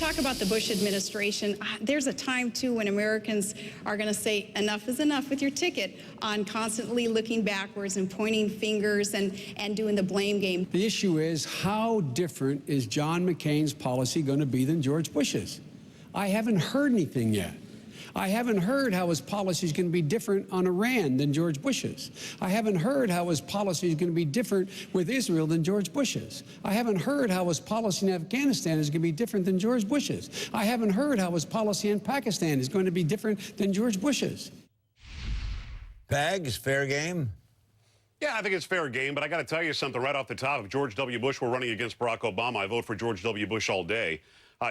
talk about the Bush administration, there's a time, too, when Americans are going to say enough is enough with your ticket on constantly looking backwards and pointing fingers and doing the blame game. The issue is, how different is John McCain's policy going to be than George Bush's? I haven't heard anything yet. I haven't heard how his policy is going to be different on Iran than George Bush's. I haven't heard how his policy is going to be different with Israel than George Bush's. I haven't heard how his policy in Afghanistan is going to be different than George Bush's. I haven't heard how his policy in Pakistan is going to be different than George Bush's. Pags, fair game? Yeah, I think it's fair game, but I got to tell you something right off the top. If George W. Bush were running against Barack Obama, I vote for George W. Bush all day.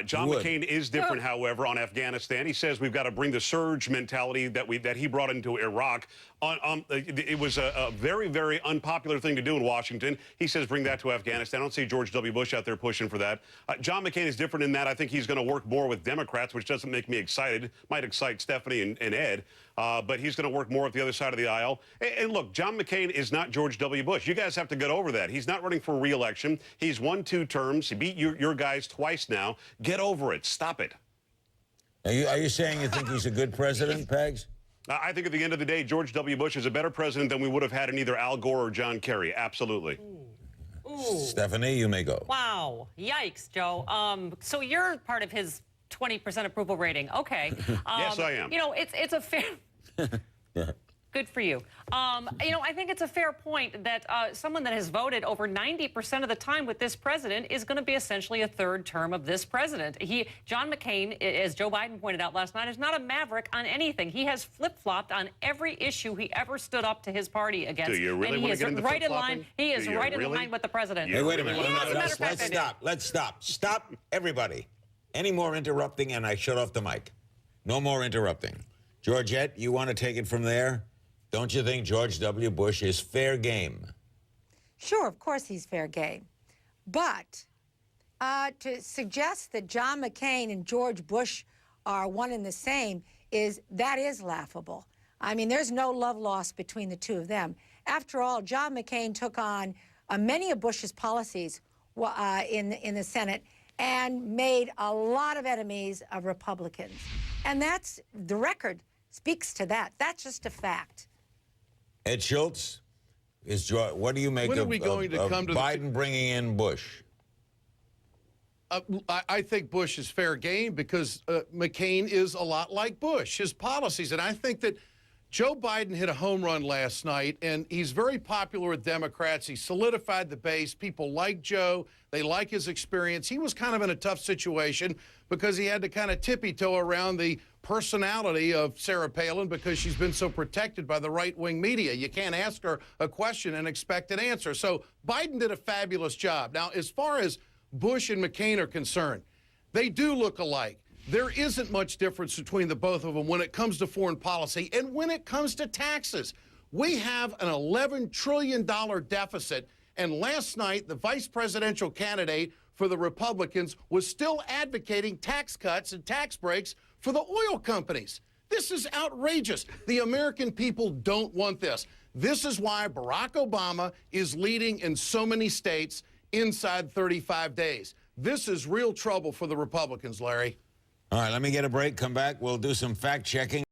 John McCain is different, however, on Afghanistan. He says we've got to bring the surge mentality that he brought into Iraq. It was a very, very unpopular thing to do in Washington. He says bring that to Afghanistan. I don't see George W. Bush out there pushing for that. John McCain is different in that I think he's going to work more with Democrats, which doesn't make me excited. Might excite Stephanie and Ed, but he's going to work more at the other side of the aisle. And look, John McCain is not George W. Bush. You guys have to get over that. He's not running for re-election. He's won 2 terms. He beat your guys twice now. Get over it. Stop it. Are you saying you think he's a good president, Pags? I think at the end of the day, George W. Bush is a better president than we would have had in either Al Gore or John Kerry. Absolutely. Ooh. Stephanie, you may go. Wow. Yikes, Joe. So you're part of his 20% approval rating. Okay. Yes, I am. You know, it's a fair... Good for you. You know, I think it's a fair point that someone that has voted over 90% of the time with this president is going to be essentially a third term of this president. John McCain, as Joe Biden pointed out last night, is not a maverick on anything. He has flip-flopped on every issue he ever stood up to his party against. Do you really and he want is to get into right in flip-flopping? line. He is right in line with the president. Hey, wait a minute. Yes, Let's stop. Let's stop. Stop, everybody. Any more interrupting, and I shut off the mic. No more interrupting. Georgette, you want to take it from there? Don't you think George W. Bush is fair game? Sure, of course he's fair game. But to suggest that John McCain and George Bush are one and the same is laughable. I mean, there's no love lost between the two of them. After all, John McCain took on many of Bush's policies in the Senate and made a lot of enemies of Republicans. And that's, the record speaks to that. That's just a fact. Ed Schultz, what do you make of Biden bringing in Bush? I think Bush is fair game because McCain is a lot like Bush, his policies. And I think that Joe Biden hit a home run last night, and he's very popular with Democrats. He solidified the base. People like Joe. They like his experience. He was kind of in a tough situation because he had to kind of tippy-toe around the personality of Sarah Palin because she's been so protected by the right-wing media. You can't ask her a question and expect an answer. So Biden did a fabulous job. Now, as far as Bush and McCain are concerned, they do look alike. There isn't much difference between the both of them when it comes to foreign policy and when it comes to taxes. We have an $11 trillion deficit, and last night the vice presidential candidate for the Republicans was still advocating tax cuts and tax breaks for the oil companies. This is outrageous. The American people don't want this. This is why Barack Obama is leading in so many states inside 35 days. This is real trouble for the Republicans, Larry. All right, let me get a break. Come back. We'll do some fact-checking.